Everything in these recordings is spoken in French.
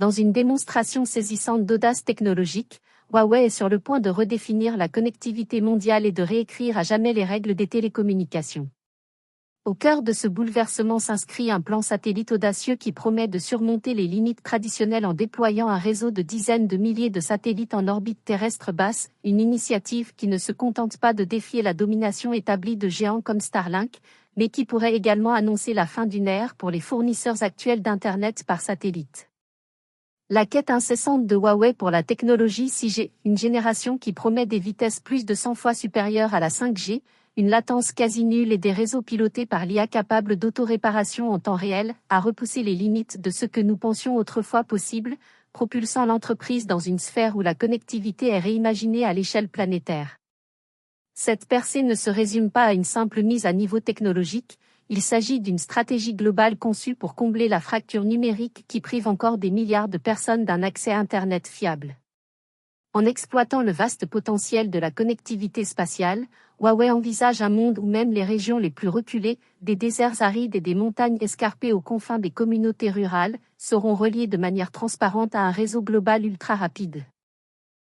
Dans une démonstration saisissante d'audace technologique, Huawei est sur le point de redéfinir la connectivité mondiale et de réécrire à jamais les règles des télécommunications. Au cœur de ce bouleversement s'inscrit un plan satellite audacieux qui promet de surmonter les limites traditionnelles en déployant un réseau de dizaines de milliers de satellites en orbite terrestre basse, une initiative qui ne se contente pas de défier la domination établie de géants comme Starlink, mais qui pourrait également annoncer la fin d'une ère pour les fournisseurs actuels d'Internet par satellite. La quête incessante de Huawei pour la technologie 6G, une génération qui promet des vitesses plus de 100 fois supérieures à la 5G, une latence quasi nulle et des réseaux pilotés par l'IA capables d'autoréparation en temps réel, a repoussé les limites de ce que nous pensions autrefois possible, propulsant l'entreprise dans une sphère où la connectivité est réimaginée à l'échelle planétaire. Cette percée ne se résume pas à une simple mise à niveau technologique, il s'agit d'une stratégie globale conçue pour combler la fracture numérique qui prive encore des milliards de personnes d'un accès à Internet fiable. En exploitant le vaste potentiel de la connectivité spatiale, Huawei envisage un monde où même les régions les plus reculées, des déserts arides et des montagnes escarpées aux confins des communautés rurales, seront reliées de manière transparente à un réseau global ultra rapide.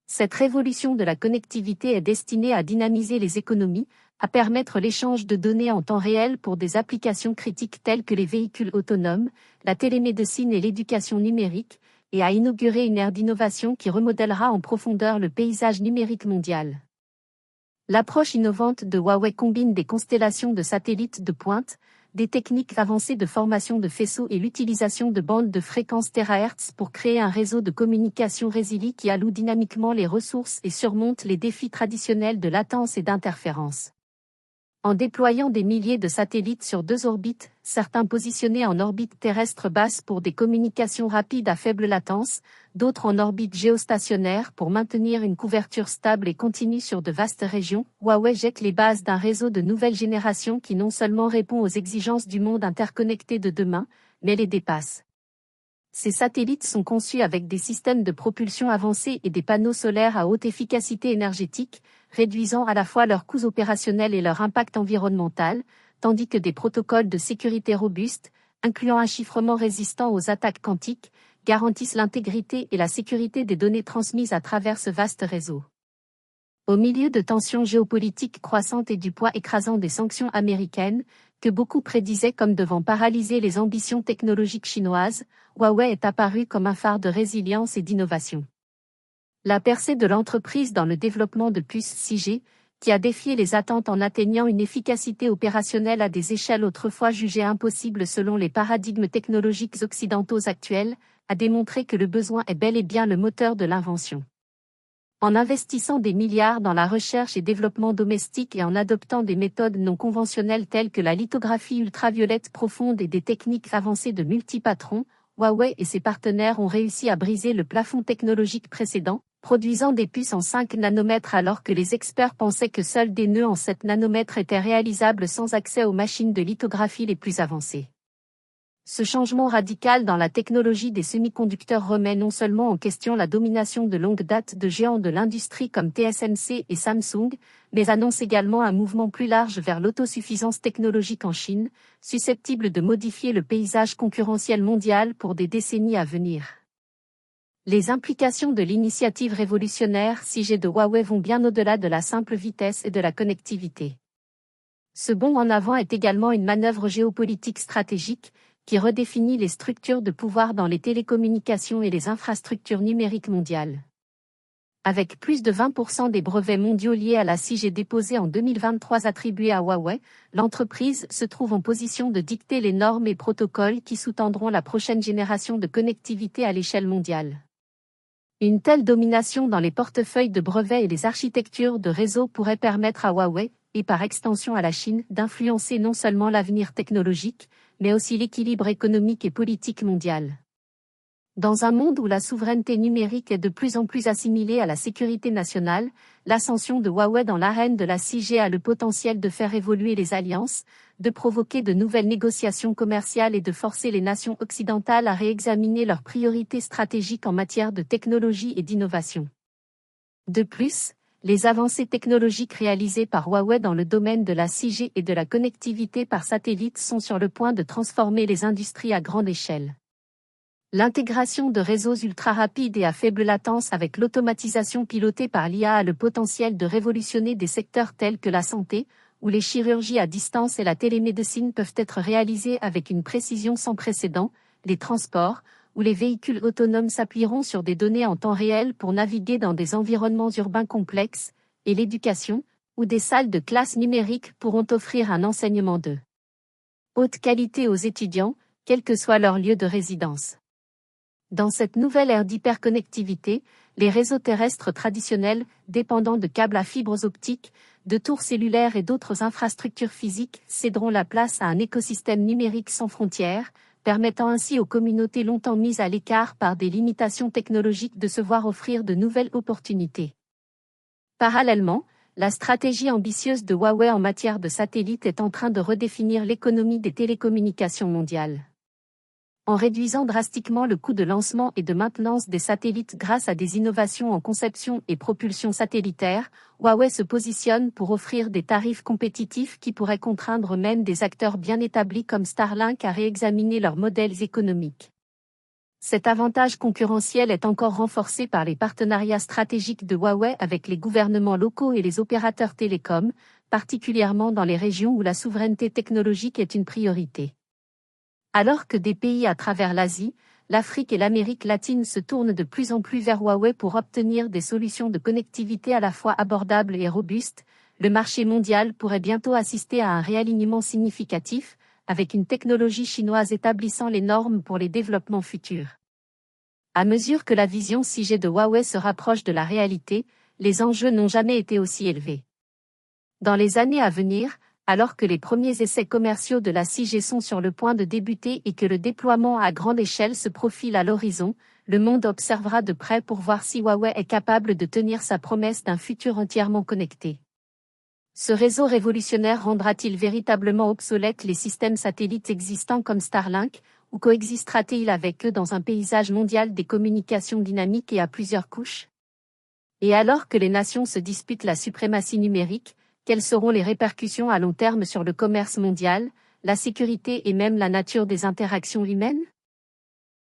Cette révolution de la connectivité est destinée à dynamiser les économies, à permettre l'échange de données en temps réel pour des applications critiques telles que les véhicules autonomes, la télémédecine et l'éducation numérique, et à inaugurer une ère d'innovation qui remodèlera en profondeur le paysage numérique mondial. L'approche innovante de Huawei combine des constellations de satellites de pointe, des techniques avancées de formation de faisceaux et l'utilisation de bandes de fréquences THz pour créer un réseau de communication résilient qui alloue dynamiquement les ressources et surmonte les défis traditionnels de latence et d'interférence. En déployant des milliers de satellites sur 2 orbites, certains positionnés en orbite terrestre basse pour des communications rapides à faible latence, d'autres en orbite géostationnaire pour maintenir une couverture stable et continue sur de vastes régions, Huawei jette les bases d'un réseau de nouvelle génération qui non seulement répond aux exigences du monde interconnecté de demain, mais les dépasse. Ces satellites sont conçus avec des systèmes de propulsion avancés et des panneaux solaires à haute efficacité énergétique, réduisant à la fois leurs coûts opérationnels et leur impact environnemental, tandis que des protocoles de sécurité robustes, incluant un chiffrement résistant aux attaques quantiques, garantissent l'intégrité et la sécurité des données transmises à travers ce vaste réseau. Au milieu de tensions géopolitiques croissantes et du poids écrasant des sanctions américaines, que beaucoup prédisaient comme devant paralyser les ambitions technologiques chinoises, Huawei est apparu comme un phare de résilience et d'innovation. La percée de l'entreprise dans le développement de puces 6G, qui a défié les attentes en atteignant une efficacité opérationnelle à des échelles autrefois jugées impossibles selon les paradigmes technologiques occidentaux actuels, a démontré que le besoin est bel et bien le moteur de l'invention. En investissant des milliards dans la recherche et développement domestique et en adoptant des méthodes non conventionnelles telles que la lithographie ultraviolette profonde et des techniques avancées de multipatrons, Huawei et ses partenaires ont réussi à briser le plafond technologique précédent, produisant des puces en 5 nanomètres alors que les experts pensaient que seuls des nœuds en 7 nanomètres étaient réalisables sans accès aux machines de lithographie les plus avancées. Ce changement radical dans la technologie des semi-conducteurs remet non seulement en question la domination de longue date de géants de l'industrie comme TSMC et Samsung, mais annonce également un mouvement plus large vers l'autosuffisance technologique en Chine, susceptible de modifier le paysage concurrentiel mondial pour des décennies à venir. Les implications de l'initiative révolutionnaire 6G de Huawei vont bien au-delà de la simple vitesse et de la connectivité. Ce bond en avant est également une manœuvre géopolitique stratégique, qui redéfinit les structures de pouvoir dans les télécommunications et les infrastructures numériques mondiales. Avec plus de 20% des brevets mondiaux liés à la 6G déposés en 2023 attribués à Huawei, l'entreprise se trouve en position de dicter les normes et protocoles qui sous-tendront la prochaine génération de connectivité à l'échelle mondiale. Une telle domination dans les portefeuilles de brevets et les architectures de réseau pourrait permettre à Huawei, et par extension à la Chine, d'influencer non seulement l'avenir technologique, mais aussi l'équilibre économique et politique mondial. Dans un monde où la souveraineté numérique est de plus en plus assimilée à la sécurité nationale, l'ascension de Huawei dans l'arène de la 6G a le potentiel de faire évoluer les alliances, de provoquer de nouvelles négociations commerciales et de forcer les nations occidentales à réexaminer leurs priorités stratégiques en matière de technologie et d'innovation. De plus, les avancées technologiques réalisées par Huawei dans le domaine de la 6G et de la connectivité par satellite sont sur le point de transformer les industries à grande échelle. L'intégration de réseaux ultra rapides et à faible latence avec l'automatisation pilotée par l'IA a le potentiel de révolutionner des secteurs tels que la santé, où les chirurgies à distance et la télémédecine peuvent être réalisées avec une précision sans précédent, les transports, où les véhicules autonomes s'appuieront sur des données en temps réel pour naviguer dans des environnements urbains complexes, et l'éducation, où des salles de classe numériques pourront offrir un enseignement de haute qualité aux étudiants, quel que soit leur lieu de résidence. Dans cette nouvelle ère d'hyperconnectivité, les réseaux terrestres traditionnels, dépendant de câbles à fibres optiques, de tours cellulaires et d'autres infrastructures physiques, céderont la place à un écosystème numérique sans frontières, permettant ainsi aux communautés longtemps mises à l'écart par des limitations technologiques de se voir offrir de nouvelles opportunités. Parallèlement, la stratégie ambitieuse de Huawei en matière de satellites est en train de redéfinir l'économie des télécommunications mondiales. En réduisant drastiquement le coût de lancement et de maintenance des satellites grâce à des innovations en conception et propulsion satellitaire, Huawei se positionne pour offrir des tarifs compétitifs qui pourraient contraindre même des acteurs bien établis comme Starlink à réexaminer leurs modèles économiques. Cet avantage concurrentiel est encore renforcé par les partenariats stratégiques de Huawei avec les gouvernements locaux et les opérateurs télécoms, particulièrement dans les régions où la souveraineté technologique est une priorité. Alors que des pays à travers l'Asie, l'Afrique et l'Amérique latine se tournent de plus en plus vers Huawei pour obtenir des solutions de connectivité à la fois abordables et robustes, le marché mondial pourrait bientôt assister à un réalignement significatif, avec une technologie chinoise établissant les normes pour les développements futurs. À mesure que la vision 6G de Huawei se rapproche de la réalité, les enjeux n'ont jamais été aussi élevés. Dans les années à venir, alors que les premiers essais commerciaux de la 6G sont sur le point de débuter et que le déploiement à grande échelle se profile à l'horizon, le monde observera de près pour voir si Huawei est capable de tenir sa promesse d'un futur entièrement connecté. Ce réseau révolutionnaire rendra-t-il véritablement obsolètes les systèmes satellites existants comme Starlink, ou coexistera-t-il avec eux dans un paysage mondial des communications dynamiques et à plusieurs couches? Et alors que les nations se disputent la suprématie numérique, quelles seront les répercussions à long terme sur le commerce mondial, la sécurité et même la nature des interactions humaines?